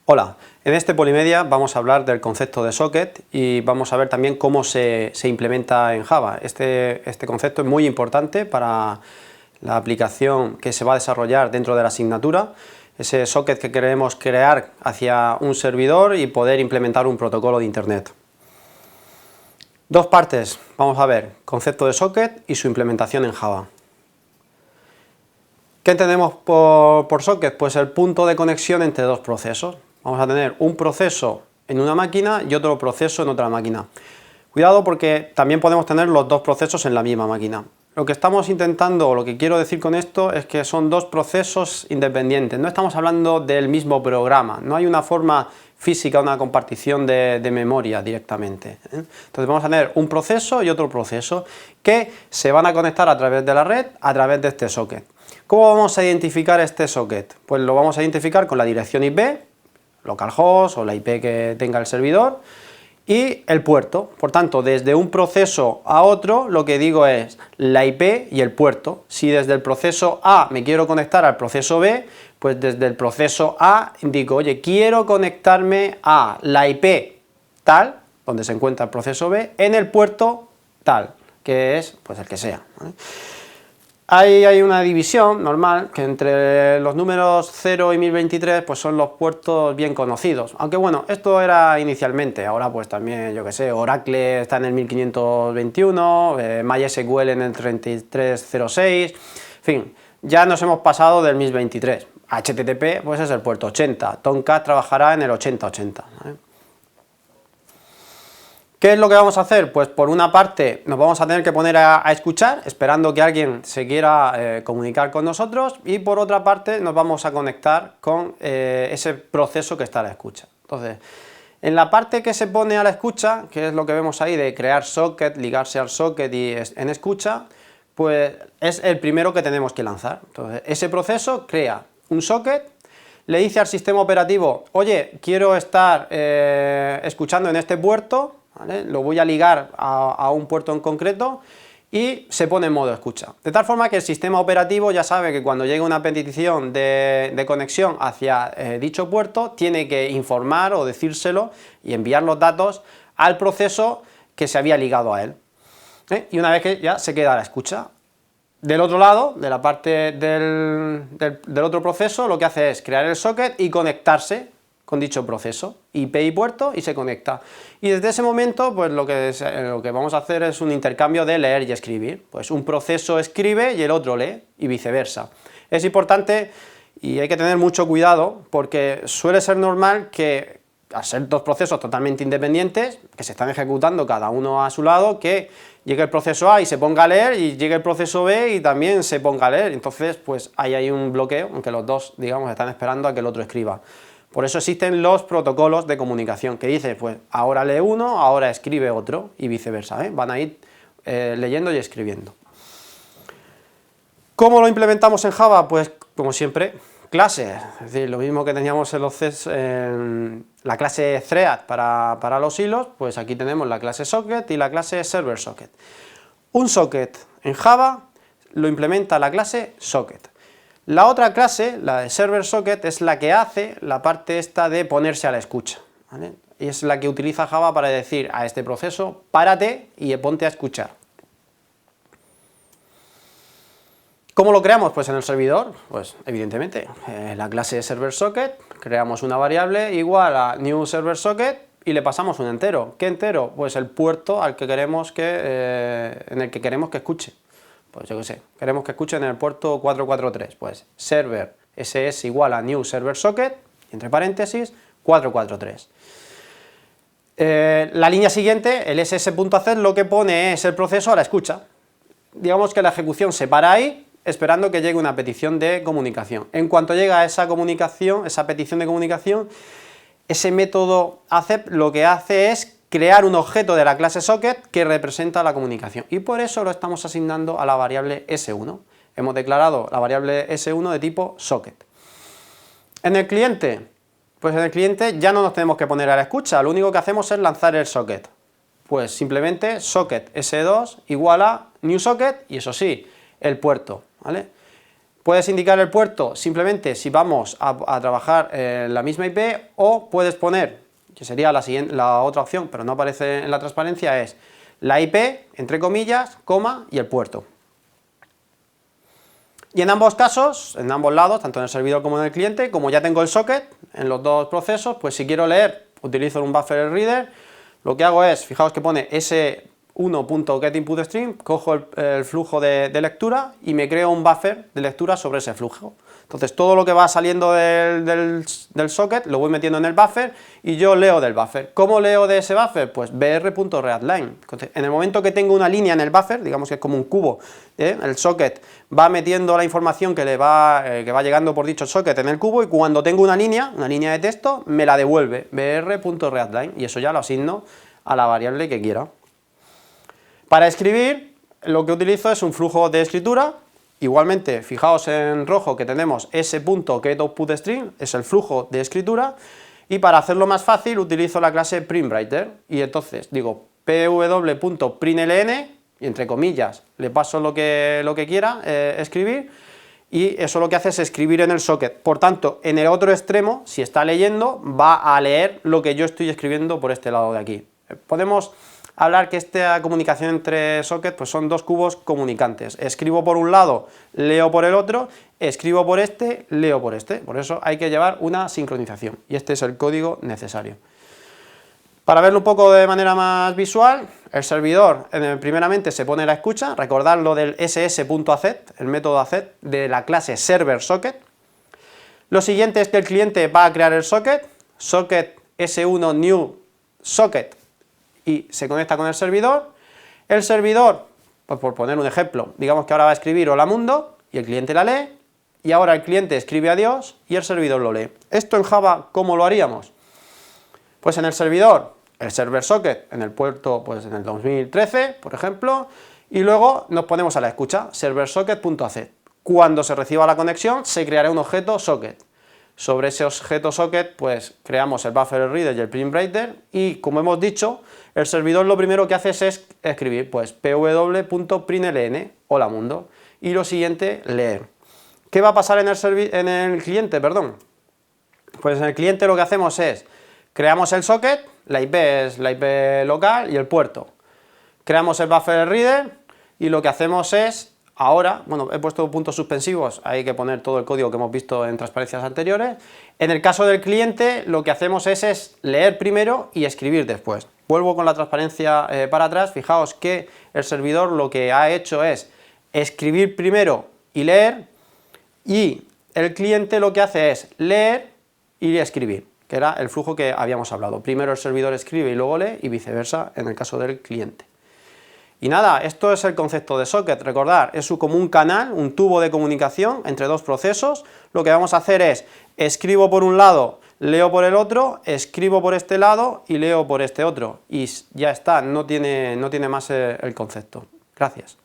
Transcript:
Hola, en este Polimedia vamos a hablar del concepto de socket y vamos a ver también cómo se implementa en Java. Este concepto es muy importante para la aplicación que se va a desarrollar dentro de la asignatura, ese socket que queremos crear hacia un servidor y poder implementar un protocolo de internet. Dos partes, vamos a ver, concepto de socket y su implementación en Java. ¿Qué entendemos por socket? Pues el punto de conexión entre dos procesos. Vamos a tener un proceso en una máquina y otro proceso en otra máquina. Cuidado porque también podemos tener los dos procesos en la misma máquina. Lo que estamos intentando, o lo que quiero decir con esto, es que son dos procesos independientes. No estamos hablando del mismo programa, no hay una forma física, una compartición de memoria directamente. Entonces vamos a tener un proceso y otro proceso que se van a conectar a través de la red, a través de este socket. ¿Cómo vamos a identificar este socket? Pues lo vamos a identificar con la dirección IP, localhost o la IP que tenga el servidor, y el puerto. Por tanto, desde un proceso a otro, lo que digo es la IP y el puerto. Si desde el proceso A me quiero conectar al proceso B, pues desde el proceso A indico, oye, quiero conectarme a la IP tal, donde se encuentra el proceso B, en el puerto tal, que es pues el que sea, ¿vale? Hay una división normal, que entre los números 0 y 1023 pues son los puertos bien conocidos, aunque bueno, esto era inicialmente, ahora pues también, yo que sé, Oracle está en el 1521, MySQL en el 3306, en fin, ya nos hemos pasado del 1023, HTTP pues es el puerto 80, Tomcat trabajará en el 8080, ¿vale? ¿Qué es lo que vamos a hacer? Pues por una parte nos vamos a tener que poner a escuchar, esperando que alguien se quiera comunicar con nosotros, y por otra parte nos vamos a conectar con ese proceso que está a la escucha. Entonces, en la parte que se pone a la escucha, que es lo que vemos ahí de crear socket, ligarse al socket y en escucha, pues es el primero que tenemos que lanzar. Entonces, ese proceso crea un socket, le dice al sistema operativo, oye, quiero estar escuchando en este puerto, ¿vale? Lo voy a ligar a un puerto en concreto y se pone en modo escucha. De tal forma que el sistema operativo ya sabe que cuando llega una petición de conexión hacia dicho puerto, tiene que informar o decírselo y enviar los datos al proceso que se había ligado a él. Y una vez que ya se queda a la escucha. Del otro lado, de la parte del otro proceso, lo que hace es crear el socket y conectarse con dicho proceso, IP y puerto, y se conecta. Y desde ese momento, pues lo que vamos a hacer es un intercambio de leer y escribir. Pues un proceso escribe y el otro lee, y viceversa. Es importante y hay que tener mucho cuidado, porque suele ser normal que, al ser dos procesos totalmente independientes, que se están ejecutando cada uno a su lado, que llegue el proceso A y se ponga a leer, y llegue el proceso B y también se ponga a leer. Entonces, pues ahí hay un bloqueo, aunque los dos, digamos, están esperando a que el otro escriba. Por eso existen los protocolos de comunicación, que dice, pues ahora lee uno, ahora escribe otro, y viceversa, ¿eh? Van a ir leyendo y escribiendo. ¿Cómo lo implementamos en Java? Pues, como siempre, clases, es decir, lo mismo que teníamos en la clase thread para los hilos, pues aquí tenemos la clase socket y la clase server socket. Un socket en Java lo implementa la clase socket. La otra clase, la de server socket, es la que hace la parte esta de ponerse a la escucha, ¿vale? Y es la que utiliza Java para decir a este proceso, párate y ponte a escuchar. ¿Cómo lo creamos? Pues en el servidor, pues evidentemente, la clase server socket, creamos una variable igual a new server socket y le pasamos un entero. ¿Qué entero? Pues el puerto al que queremos en el que queremos que escuche. Pues yo qué sé, queremos que escuche en el puerto 443, pues server ss igual a new server socket, entre paréntesis, 443. La línea siguiente, el ss.hacer, lo que pone es el proceso a la escucha. Digamos que la ejecución se para ahí, esperando que llegue una petición de comunicación. En cuanto llega esa comunicación, esa petición de comunicación, ese método accept lo que hace es crear un objeto de la clase socket que representa la comunicación, y por eso lo estamos asignando a la variable s1. Hemos declarado la variable s1 de tipo socket. En el cliente, pues en el cliente ya no nos tenemos que poner a la escucha, lo único que hacemos es lanzar el socket. Pues simplemente socket s2 igual a new socket, y eso sí, el puerto, ¿vale? Puedes indicar el puerto simplemente si vamos a trabajar en la misma IP, o puedes poner, que sería la otra opción, pero no aparece en la transparencia, es la IP, entre comillas, coma y el puerto. Y en ambos casos, en ambos lados, tanto en el servidor como en el cliente, como ya tengo el socket en los dos procesos, pues si quiero leer, utilizo un buffer reader. Lo que hago es, fijaos que pone s1.getInputStream, cojo el flujo de lectura y me creo un buffer de lectura sobre ese flujo. Entonces todo lo que va saliendo del socket lo voy metiendo en el buffer y yo leo del buffer. ¿Cómo leo de ese buffer? Pues br.readline. En el momento que tengo una línea en el buffer, digamos que es como un cubo, el socket va metiendo la información que va llegando por dicho socket en el cubo, y cuando tengo una línea de texto, me la devuelve br.readline, y eso ya lo asigno a la variable que quiera. Para escribir, lo que utilizo es un flujo de escritura. Igualmente, fijaos en rojo que tenemos s.getOutputStream, es el flujo de escritura, y para hacerlo más fácil utilizo la clase printWriter, y entonces digo pw.println, y entre comillas le paso lo que quiera escribir, y eso lo que hace es escribir en el socket. Por tanto, en el otro extremo, si está leyendo, va a leer lo que yo estoy escribiendo por este lado de aquí. Podemos hablar que esta comunicación entre sockets pues son dos cubos comunicantes. Escribo por un lado, leo por el otro, escribo por este, leo por este. Por eso hay que llevar una sincronización, y este es el código necesario. Para verlo un poco de manera más visual, el servidor primeramente se pone la escucha. Recordad lo del ss.acet, el método acet de la clase serverSocket. Lo siguiente es que el cliente va a crear el socket s1 new socket, y se conecta con el servidor. El servidor, pues por poner un ejemplo, digamos que ahora va a escribir hola mundo, y el cliente la lee, y ahora el cliente escribe adiós, y el servidor lo lee. Esto en Java, ¿cómo lo haríamos? Pues en el servidor, el server socket, en el puerto, pues en el 2013, por ejemplo, y luego nos ponemos a la escucha, serversocket.acet. Cuando se reciba la conexión, se creará un objeto socket. Sobre ese objeto socket, pues creamos el buffer reader y el printWriter, y como hemos dicho, el servidor lo primero que hace es escribir, pues pw.println, hola mundo, y lo siguiente, leer. ¿Qué va a pasar en el cliente, perdón? Pues en el cliente lo que hacemos es, creamos el socket, la IP es la IP local y el puerto. Creamos el buffer reader, y lo que hacemos es, ahora, bueno, he puesto puntos suspensivos, hay que poner todo el código que hemos visto en transparencias anteriores. En el caso del cliente, lo que hacemos es leer primero y escribir después. Vuelvo con la transparencia para atrás. Fijaos que el servidor lo que ha hecho es escribir primero y leer, y el cliente lo que hace es leer y escribir, que era el flujo que habíamos hablado. Primero el servidor escribe y luego lee, y viceversa en el caso del cliente. Y nada, esto es el concepto de socket. Recordad, es como un canal, un tubo de comunicación entre dos procesos. Lo que vamos a hacer es, escribo por un lado, leo por el otro, escribo por este lado y leo por este otro. Y ya está, no tiene más el concepto. Gracias.